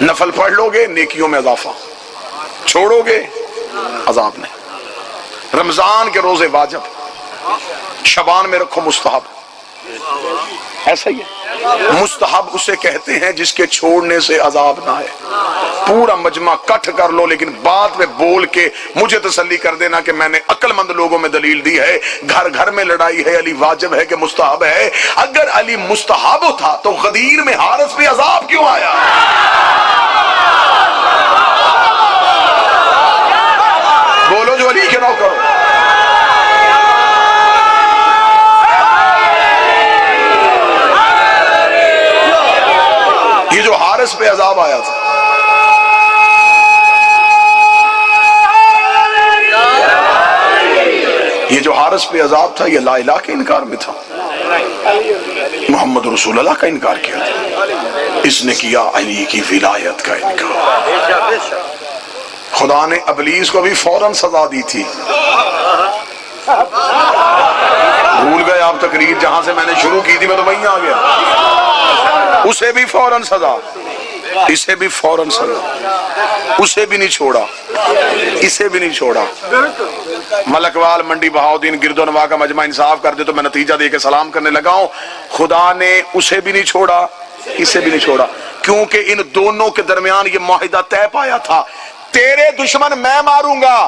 نفل پڑھ لو گے نیکیوں میں اضافہ، چھوڑو گے عذاب نہیں۔ رمضان کے روزے واجب، شعبان میں رکھو مستحب، ایسا ہی ہے۔ مستحب اسے کہتے ہیں جس کے چھوڑنے سے عذاب نہ آئے۔ پورا مجمع کٹھ کر لو لیکن بعد میں بول کے مجھے تسلی کر دینا کہ میں نے عقل مند لوگوں میں دلیل دی ہے۔ گھر گھر میں لڑائی ہے، علی واجب ہے کہ مستحب ہے؟ اگر علی مستحب تھا تو غدیر میں حارث پہ عذاب کیوں آیا؟ بولو جو علی کے نوکر ہو۔ یہ جو حارث پہ عذاب آیا تھا، یہ جو حارث پہ عذاب تھا، یہ لا الہ کے انکار میں تھا، محمد رسول اللہ کا انکار کیا تھا۔ اس نے کیا علی کی ولایت کا انکار۔ خدا نے ابلیس کو بھی فوراً سزا دی تھی۔ بھول گئے آپ تقریر جہاں سے میں نے شروع کی تھی، میں تو وہیں آ گیا۔ اسے بھی فوراً سزا، اسے بھی فوراً سزا، اسے بھی نہیں چھوڑا، اسے بھی نہیں چھوڑا۔ ملکوال منڈی بہاؤدین گرد و نواح کا مجمع انصاف کر دے تو میں نتیجہ دے کے سلام کرنے لگا ہوں۔ خدا نے اسے بھی نہیں چھوڑا، اسے بھی نہیں چھوڑا، کیونکہ ان دونوں کے درمیان یہ معاہدہ طے پایا تھا، تیرے دشمن میں ماروں گا،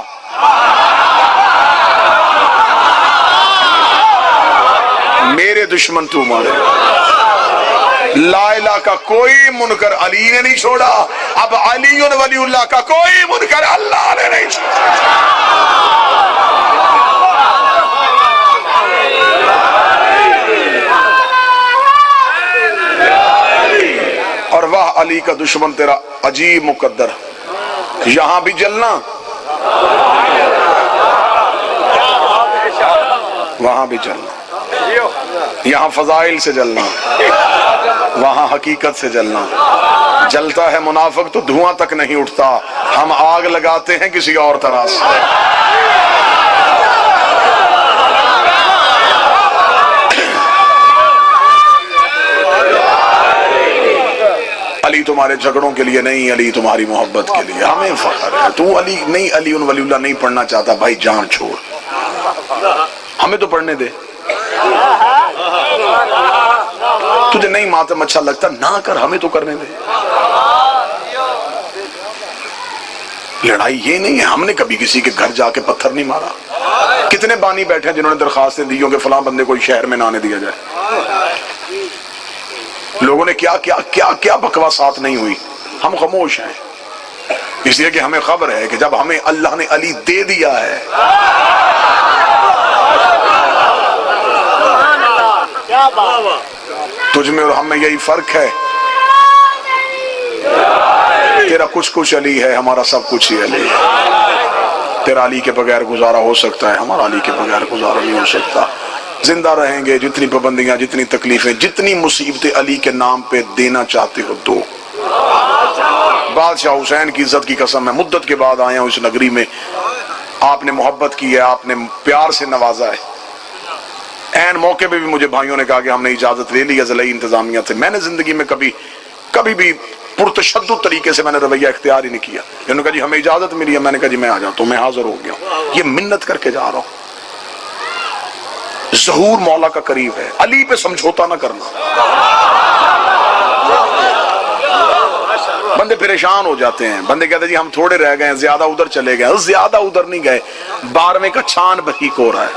میرے دشمن تو مارے۔ لا الہ کا کوئی منکر علی نے نہیں چھوڑا، اب علی ولی اللہ کا کوئی منکر اللہ نے نہیں چھوڑا۔ اور واہ علی کا دشمن تیرا عجیب مقدر، یہاں بھی جلنا وہاں بھی جلنا، یہاں فضائل سے جلنا وہاں حقیقت سے جلنا۔ جلتا ہے منافق تو دھواں تک نہیں اٹھتا، ہم آگ لگاتے ہیں کسی اور طرح سے۔ علی تمہارے جھگڑوں کے لیے نہیں، علی تمہاری محبت کے لیے، ہمیں فخر ہے۔ تو علی نہیں، علی ولی اللہ نہیں پڑھنا چاہتا، بھائی جان چھوڑ، ہمیں تو پڑھنے دے۔ تجھے نہیں ماتم اچھا لگتا نہ کر، ہمیں تو کرنے دے۔ لڑائی یہ نہیں ہے، ہم نے کبھی کسی کے گھر جا کے پتھر نہیں مارا۔ کتنے بانی بیٹھے ہیں جنہوں نے درخواستیں دی ہوں کہ فلاں بندے کو شہر میں نہ آنے دیا جائے۔ لوگوں نے کیا کیا کیا کیا بکواسات نہیں ہوئی، ہم خاموش ہیں، اس لیے کہ ہمیں خبر ہے کہ جب ہمیں اللہ نے علی دے دیا ہے، تجھ میں اور ہم میں یہی فرق ہے، تیرا کچھ کچھ علی ہے، ہمارا سب کچھ ہی علی ہے۔ تیرا علی کے بغیر گزارا ہو سکتا ہے، ہمارا علی کے بغیر گزارا نہیں ہو سکتا۔ زندہ رہیں گے، جتنی پابندیاں، جتنی تکلیفیں، جتنی مصیبتیں علی کے نام پہ دینا چاہتے ہو دو۔ بادشاہ حسین کی عزت کی قسم ہے، مدت کے بعد آیا ہوں اس نگری میں، آپ نے محبت کی ہے، آپ نے پیار سے نوازا ہے۔ این موقع پہ بھی مجھے بھائیوں نے کہا کہ ہم نے اجازت لے لی ضلعی انتظامیہ سے۔ میں نے زندگی میں کبھی بھی پرتشدد طریقے سے میں نے رویہ اختیار ہی نہیں کیا۔ انہوں نے کہا جی ہمیں اجازت ملی ہے، میں نے کہا جی میں آ جاتا ہوں، میں حاضر ہو گیا ہوں، یہ منت کر کے جا رہا ہوں۔ ظہور مولا کا قریب ہے، علی پہ سمجھوتا نہ کرنا۔ بندے پریشان ہو جاتے ہیں، بندے کہتے ہیں جی ہم تھوڑے رہ گئے ہیں، زیادہ ادھر چلے گئے، زیادہ ادھر نہیں گئے، 12ویں کا چھان بحیق ہو رہا ہے۔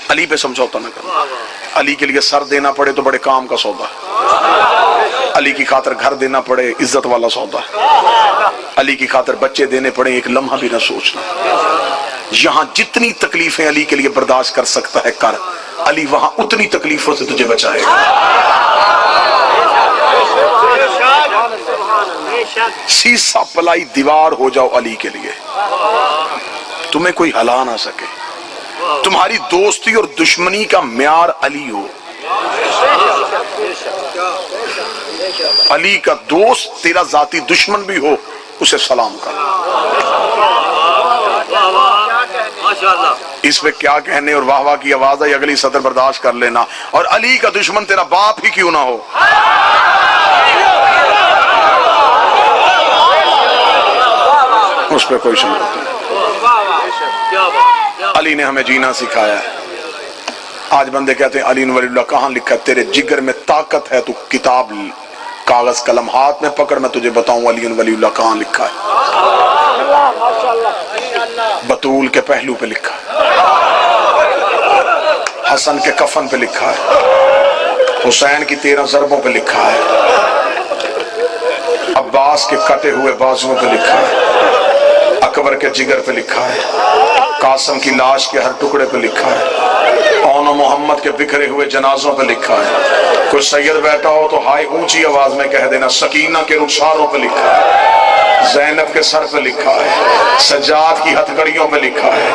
علی پہ سمجھوتا نہ کرنا۔ علی کے لیے سر دینا پڑے تو بڑے کام کا سودا ہے، علی کی خاطر گھر دینا پڑے عزت والا سودا ہے، علی کی خاطر بچے دینے پڑے ایک لمحہ بھی نہ سوچنا۔ یہاں جتنی تکلیفیں علی کے لیے برداشت کر سکتا ہے کر، علی وہاں اتنی تکلیفوں سے تجھے بچائے گا۔ سیسا پلائی دیوار ہو جاؤ علی کے لیے، تمہیں کوئی ہلا نہ سکے۔ تمہاری دوستی اور دشمنی کا معیار علی ہو، علی کا دوست تیرا ذاتی دشمن بھی ہو، اسے سلام کر۔ اس پہ کیا کہنے، اور واہ واہ کی آواز آئی، اگلی سطر برداشت کر لینا. اور علی کا دشمن تیرا باپ ہی کیوں نہ ہو. اس پہ کوئی شک نہیں. علی نے ہمیں جینا سکھایا ہے. آج بندے کہتے ہیں علی ولی اللہ کہاں لکھا ہے؟ تیرے جگر میں طاقت ہے، تو کتاب کاغذ قلم ہاتھ میں پکڑ، میں تجھے بتاؤں علی ولی اللہ کہاں لکھا ہے. بطول کے پہلو پہ لکھا ہے، حسن کے کفن پہ لکھا ہے، حسین کی 13 ضربوں پہ لکھا ہے، عباس کے کٹے ہوئے بازوؤں پہ لکھا ہے، اکبر کے جگر پہ لکھا ہے، قاسم کی لاش کے ہر ٹکڑے پہ لکھا ہے، اون و محمد کے بکھرے ہوئے جنازوں پہ لکھا ہے. کوئی سید بیٹھا ہو تو ہائی اونچی آواز میں کہہ دینا، سکینہ کے رخساروں پہ لکھا ہے، زینب کے سر پہ لکھا ہے، سجاد کی ہتھکڑیوں پہ لکھا ہے،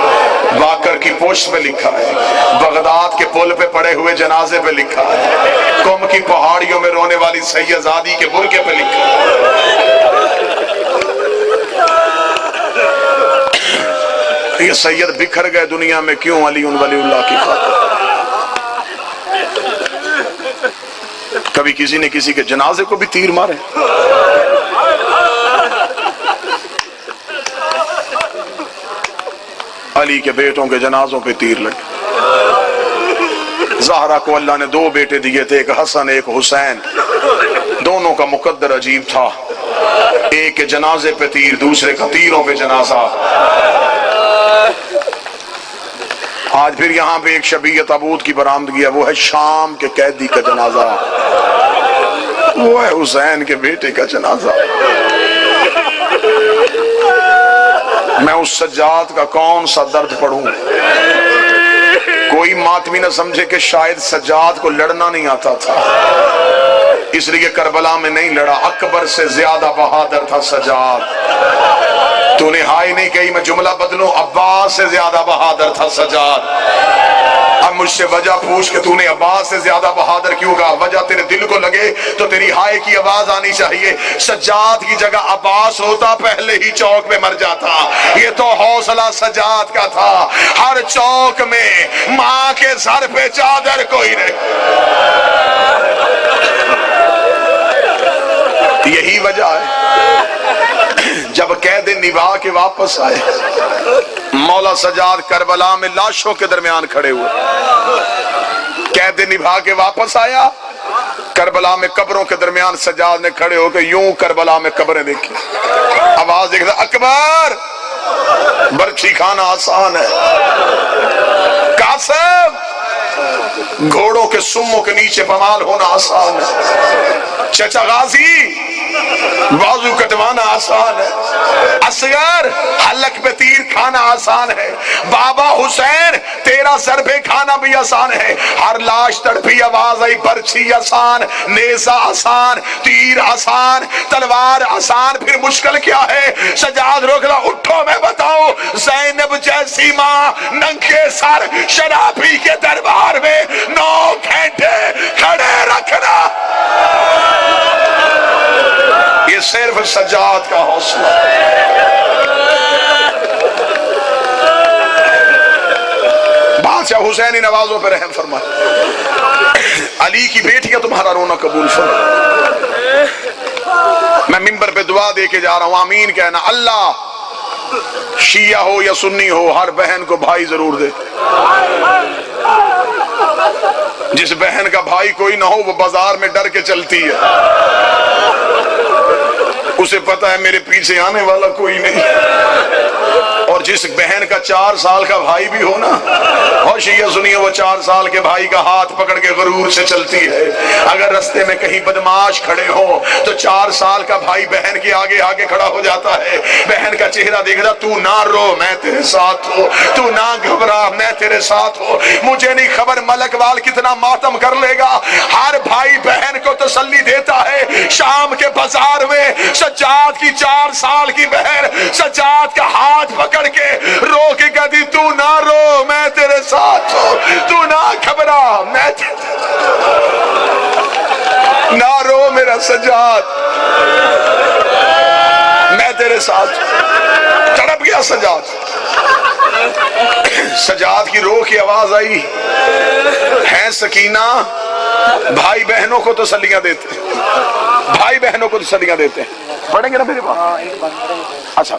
باکر کی پوشت پہ لکھا ہے، بغداد کے پل پہ پڑے ہوئے جنازے پہ لکھا ہے، قم کی پہاڑیوں میں رونے والی سیدزادی کے برقعے پہ لکھا ہے. یہ سید بکھر گئے دنیا میں کیوں؟ علی ولی اللہ کی خاطر. کبھی کسی نے کسی کے جنازے کو بھی تیر مارے؟ علی کے بیٹوں کے جنازوں پہ تیر لگے. زہرا کو اللہ نے 2 بیٹے دیے تھے، ایک حسن ایک حسین. دونوں کا مقدر عجیب تھا، ایک کے جنازے پہ تیر، دوسرے کا تیروں پہ جنازہ. آج پھر یہاں پہ ایک شبیہ تابوت کی برآمدگی ہے، وہ ہے شام کے قیدی کا جنازہ، وہ ہے حسین کے بیٹے کا جنازہ. میں اس سجاد کا کون سا درد پڑھوں؟ کوئی ماتمی نہ سمجھے کہ شاید سجاد کو لڑنا نہیں آتا تھا، اس لیے کربلا میں نہیں لڑا. اکبر سے زیادہ بہادر تھا سجاد. تو نے ہائی نہیں کہی، میں جملہ بدلوں، عباس سے زیادہ بہادر تھا سجاد. اب مجھ سے وجہ پوچھ کہ تو نے عباس سے زیادہ بہادر کیوں کہا؟ وجہ تیرے دل کو لگے تو تیری ہائے کی آواز آنی چاہیے. سجاد کی جگہ عباس ہوتا پہلے ہی چوک پہ مر جاتا. یہ تو حوصلہ سجاد کا تھا. ہر چوک میں ماں کے سر پہ چادر کوئی نہیں. یہی وجہ ہے جب قید نبا کے واپس آئے، مولا سجاد کربلا میں لاشوں کے درمیان کھڑے ہوئے. قید نبھا کے واپس آیا، کربلا میں قبروں کے درمیان سجاد نے کھڑے ہو کے یوں کربلا میں قبریں دیکھی. آواز دیکھتا، اکبر برچھی کھانا آسان ہے، قاسم گھوڑوں کے سموں کے نیچے پمال ہونا آسان ہے، چچا غازی بازو کٹوانا آسان ہے، اصغر حلق پہ تیر کھانا آسان ہے، بابا حسین تیرا سر پہ کھانا بھی آسان ہے. ہر لاش تڑپی، آواز آئی، برچھی آسان، نیزہ آسان، تیر آسان، تلوار آسان، پھر مشکل کیا ہے؟ سجاد روکلا، اٹھو میں بتاؤں. زینب جیسی ماں ننگے سر شرابی کے دربار میں 9 گھنٹے کھڑے رکھنا، یہ صرف سجاد کا حوصلہ. بادشاہ حسینی نوازوں پہ رحم فرمائے. علی کی بیٹیاں تمہارا رونا قبول فرمائے. میں منبر پہ دعا دے کے جا رہا ہوں، آمین کہنا. اللہ شیعہ ہو یا سنی ہو، ہر بہن کو بھائی ضرور دے. جس بہن کا بھائی کوئی نہ ہو وہ بازار میں ڈر کے چلتی ہے، اسے پتا ہے میرے پیچھے آنے والا کوئی نہیں. اور جس بہن کا 4 سال کا بھائی بھی ہو نا، اور شیعہ سنیے، وہ 4 سال کے بھائی کا ہاتھ پکڑ کے غرور سے چلتی ہے. اگر رستے میں کہیں بدماش کھڑے ہو تو 4 سال کا بھائی بہن کے آگے آگے کھڑا ہو جاتا ہے. بہن کا چہرہ دیکھتا، تو نہ رو میں تیرے ساتھ ہوں، تو نہ گھبرا میں تیرے ساتھ ہوں. مجھے نہیں خبر ملک وال کتنا ماتم کر لے گا. ہر بھائی بہن کو تسلی دیتا ہے. شام کے بازار میں سجاد کی 4 سال کی بہن سجاد کا ہاتھ پکڑ کے رو کے کہتی، تو نہ رو میں تیرے ساتھ ہوں، تو نہ گھبرا میں نہ رو میرا سجاد، میں تیرے ساتھ. تڑپ گیا سجاد. سجاد کی روح کی آواز آئی ہے سکینہ بھائی بہنوں کو تسلیاں دیتے ہیں، بھائی بہنوں کو تسلیاں دیتے ہیں۔ پڑھیں گے نا میرے پاس؟ اچھا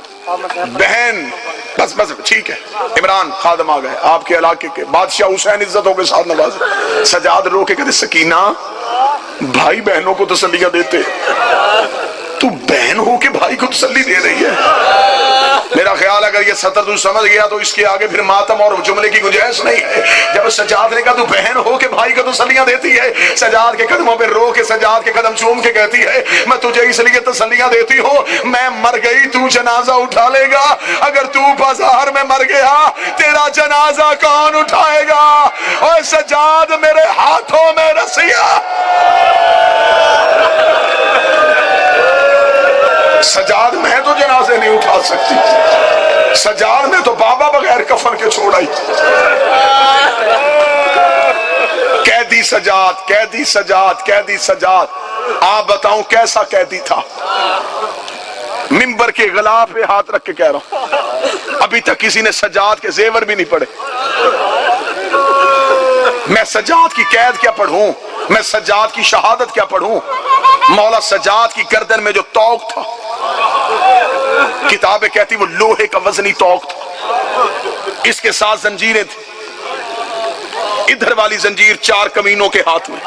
بہن بس ٹھیک ہے۔ عمران خادم آ گئے آپ کے علاقے کے بادشاہ حسین عزتوں کے ساتھ نوازے۔ سجاد رو کے کہتے سکینہ بھائی بہنوں کو تسلیاں دیتے، تو بہن ہو کے بھائی کو تسلی دے رہی ہے؟ میرا خیال اگر یہ سطر تو سمجھ گیا تو اس کے آگے پھر ماتم اور جملے کی گنجائش نہیں ہے۔ جب سجاد نے کہا تو بہن ہو کے بھائی کو تسلیاں دیتی ہے، سجاد کے قدموں پہ رو کے سجاد کے قدم چوم کے کہتی ہے میں تجھے اس لیے تسلیاں دیتی ہوں، میں مر گئی تو جنازہ اٹھا لے گا، اگر تو بازار میں مر گیا تیرا جنازہ کون اٹھائے گا؟ اور سجاد میرے ہاتھوں میں رسیاں، سجاد میں تو جنازے نہیں اٹھا سکتی، سجاد نے تو بابا بغیر کفن کے چھوڑائی۔ قیدی سجاد، قیدی سجاد، قیدی سجاد، آپ بتاؤں کیسا قیدی تھا؟ منبر کے غلاف پہ ہاتھ رکھ کے کہہ رہا ہوں ابھی تک کسی نے سجاد کے زیور بھی نہیں پڑھے۔ میں سجاد کی قید کیا پڑھوں، میں سجاد کی شہادت کیا پڑھوں؟ مولا سجاد کی گردن میں جو توق تھا، کتابیں کہتی وہ لوہے کا وزنی توق تھا، اس کے ساتھ زنجیریں تھیں، ادھر والی زنجیر 4 کمینوں کے ہاتھ میں،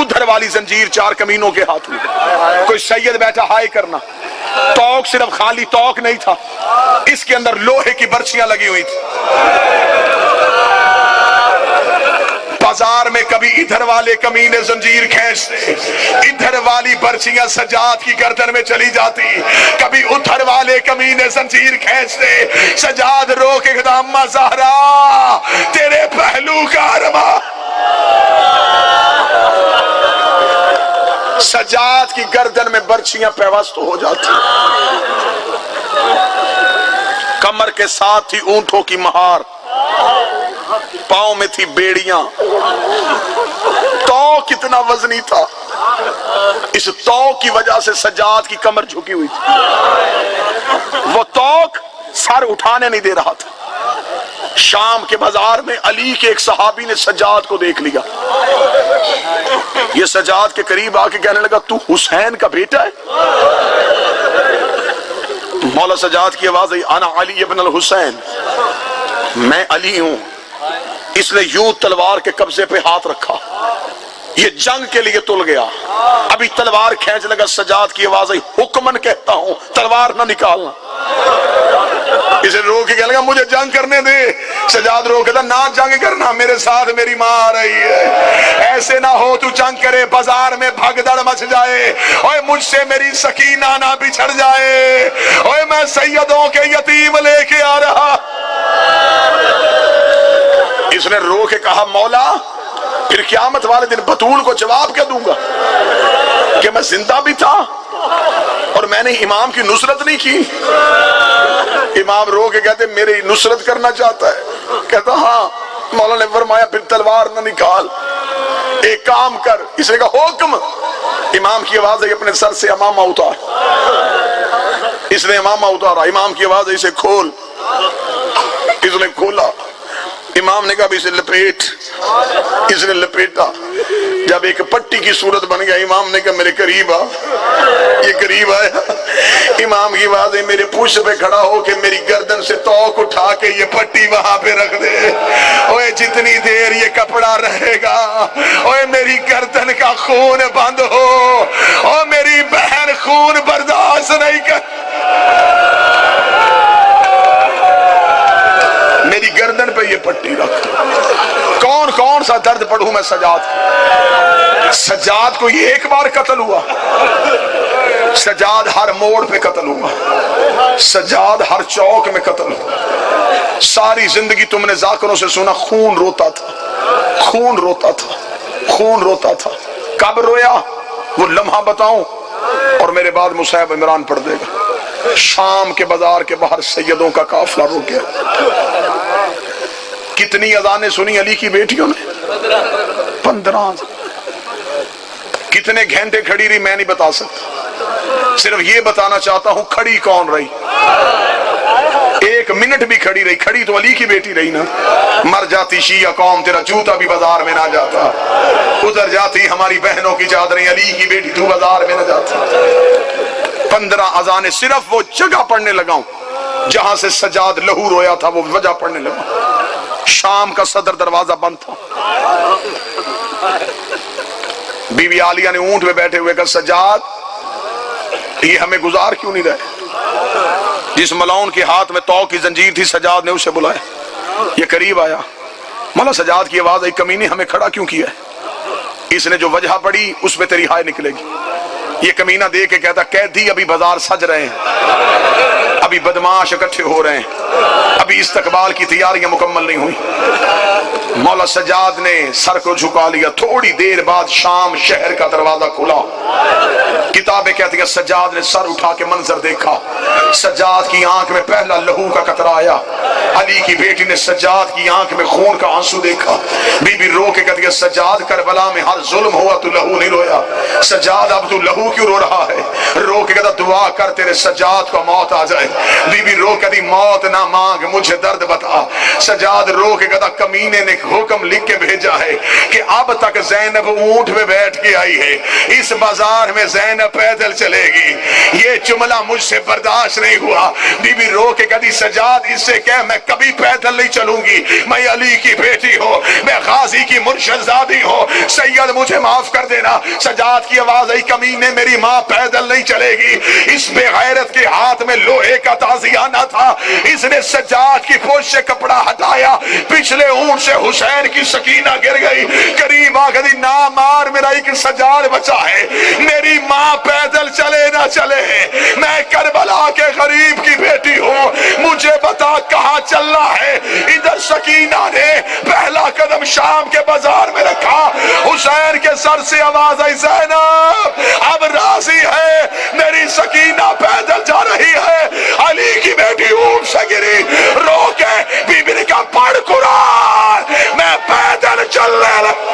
ادھر والی زنجیر 4 کمینوں کے ہاتھ میں۔ کوئی سید بیٹھا ہائے کرنا، توق صرف خالی توق نہیں تھا، اس کے اندر لوہے کی برچیاں لگی ہوئی تھی۔ بازار میں کبھی ادھر والے کمینے زنجیر کھینچتے، ادھر والی برچیاں سجاد کی گردن میں چلی جاتی، کبھی ادھر والے کمینے زنجیر کھینچتے، سجاد رو کے کہتا اماں زہرا تیرے پہلو کا ارما۔ سجاد کی گردن میں برچیاں پیوست ہو جاتی، کمر کے ساتھ تھی اونٹوں کی مہار، پاؤں میں تھی بیڑیاں، تو کتنا وزنی تھا، اس توق کی وجہ سے سجاد کی کمر جھکی ہوئی تھی، وہ توق سر اٹھانے نہیں دے رہا تھا۔ شام کے بازار میں علی کے ایک صحابی نے سجاد کو دیکھ لیا، یہ سجاد کے قریب آ کے کہنے لگا تو حسین کا بیٹا ہے؟ مولا سجاد کی آواز آئی انا علی ابن الحسین، میں علی ہوں۔ اس نے یوں تلوار کے قبضے پہ ہاتھ رکھا، یہ جنگ کے لیے تل گیا، ابھی تلوار کھینچ لگا، سجاد کی آواز آئی حکمن کہتا ہوں تلوار نہ نکالنا۔ اسے رو کے کہنے لگا مجھے جنگ کرنے دے، سجاد رو کہتا نہ جنگ کرنا، میرے ساتھ میری ماں آ رہی ہے، ایسے نہ ہو تو جنگ کرے بازار میں بھگدڑ مچ جائے، اوے مجھ سے میری سکینہ نہ بچھڑ جائے، اوے میں سیدوں کے یتیم لے کے آ رہا۔ اس نے رو کے کہا مولا پھر قیامت والے دن بطول کو جواب کیا دوں گا کہ میں زندہ بھی تھا اور میں نے امام کی نصرت نہیں کی؟ امام رو کے کہتے میری نصرت کرنا چاہتا ہے؟ کہتا ہاں۔ مولا نے فرمایا پھر تلوار نہ نکال، ایک کام کر۔ اس نے کہا حکم۔ امام کی آواز ہے اپنے سر سے امامہ اتار، اس نے امامہ اتارا، امام کی آواز ہے اسے کھول، اس نے کھولا، امام نے کہا اسے لپیٹ، اس نے لپیٹا، جب ایک پٹی کی صورت بن گیا امام نے کہا میرے قریب آ، یہ قریب آیا، امام کی آواز ہے میرے پشت پہ کھڑا ہو کے میری گردن سے توق اٹھا کے یہ پٹی وہاں پہ رکھ دے، اوے جتنی دیر یہ کپڑا رہے گا اوے میری گردن کا خون بند ہو، اور میری بہن خون برداشت نہیں کر، میری گردن پہ یہ پٹی رکھ۔ کون کون سا درد پڑھوں میں سجاد کو؟ سجاد کو یہ ایک بار قتل ہوا، سجاد ہر موڑ پہ قتل ہوا، سجاد ہر چوک میں قتل ہوا۔ ساری زندگی تم نے ذاکروں سے سنا خون روتا تھا، خون روتا تھا، خون روتا تھا۔ کب رویا وہ لمحہ بتاؤں اور میرے بعد مصعب عمران پڑھ دے گا۔ شام کے بازار کے باہر سیدوں کا قافلہ رک گیا۔ کتنی اذانیں سنی علی کی بیٹیوں نے؟ 15۔ کتنے گھنٹے کھڑی رہی میں نہیں بتا سکتا، صرف یہ بتانا چاہتا ہوں کھڑی کون رہی۔ ایک منٹ بھی کھڑی رہی, کھڑی تو علی کی بیٹی رہی نا. مر جاتی شیعہ قوم, تیرا جوتا بھی بازار میں نہ جاتا. ادھر جاتی ہماری بہنوں کی چادریں, علی کی بیٹی تو بازار میں نہ جاتی. 15 اذانیں صرف وہ جگہ پڑھنے لگا ہوں جہاں سے سجاد لہو رویا تھا, وہ وجہ پڑھنے لگا. شام کا صدر دروازہ بند تھا. بی بی عالیہ نے اونٹ میں بیٹھے ہوئے کہا, سجاد یہ ہمیں گزار کیوں نہیں رہے؟ جس ملاؤن کے ہاتھ میں تو کی زنجیر تھی, سجاد نے اسے بلایا. یہ قریب آیا, مولا سجاد کی آواز آئی, کمینے ہمیں کھڑا کیوں کیا ہے؟ اس نے جو وجہ پڑی اس پہ تیری ہائے نکلے گی. یہ کمینہ دے کے کہتا, قیدی ابھی بازار سج رہے ہیں, ابھی بدماش اکٹھے ہو رہے ہیں, ابھی استقبال کی تیاریاں مکمل نہیں ہوئی. مولا سجاد نے سر کو جھکا لیا. تھوڑی دیر بعد شام شہر کا دروازہ کھلا. کتابیں کہتی ہیں سجاد نے سر اٹھا کے منظر دیکھا. سجاد کی آنکھ میں پہلا لہو کا قطرہ آیا. علی کی بیٹی نے سجاد کی آنکھ میں خون کا آنسو دیکھا. بی بی رو کے کہتی ہے, سجاد کربلا میں ہر ظلم ہوا تو لہو نہیں رویا. سجاد اب تو لہو کیوں رو رہا ہے؟ رو کے کہتا, دعا کر تیرے سجاد کو موت آ جائے. بی بی رو کہتی, موت نہ مانگ, مجھے درد بتا. سجاد رو کے کہتا, کمینے نے حکم لکھ کے بھیجا ہے کہ اب تک زینب اونٹ میں بیٹھ کے آئی ہے, اس بازار میں زینب پیدل چلے گی. یہ جملہ مجھ سے برداشت نہیں ہوا. بی بی رو کے کہتی, سجاد اس سے کہہ میں کبھی پیدل نہیں چلوں گی, میں علی کی بیٹی ہوں, میں غازی کی مرشد زادی ہوں, سید مجھے معاف کر دینا. سجاد کی آواز آئی, کمینے میری ماں پیدل نہیں چلے گی. اس بے غیرت کے ہاتھ میں لوہے کا تازیانہ تھا. اس نے سجاد کی پوش سے کپڑا ہٹایا, پچھلے اونٹ سے حسین کی سکینہ گر گئی. قریب آ گئی, نہ مار, میرا ایک سجاد بچا ہے, میری ماں پیدل چلے نہ چلے, میں کربلا کے غریب کی بیٹی ہوں, مجھے بتا کہاں چلنا ہے. ادھر سکینہ نے پہلا قدم شام کے بازار میں رکھا. حسین کے سر سے آواز آئی, زینب اب راضی ہے, میری سکینہ پیدل جا رہی ہے. علی کی بیٹی اونٹ سے گری, رو کے بی بی نے کہا, پڑھ قرآن, میں پیدل چلنے لگا.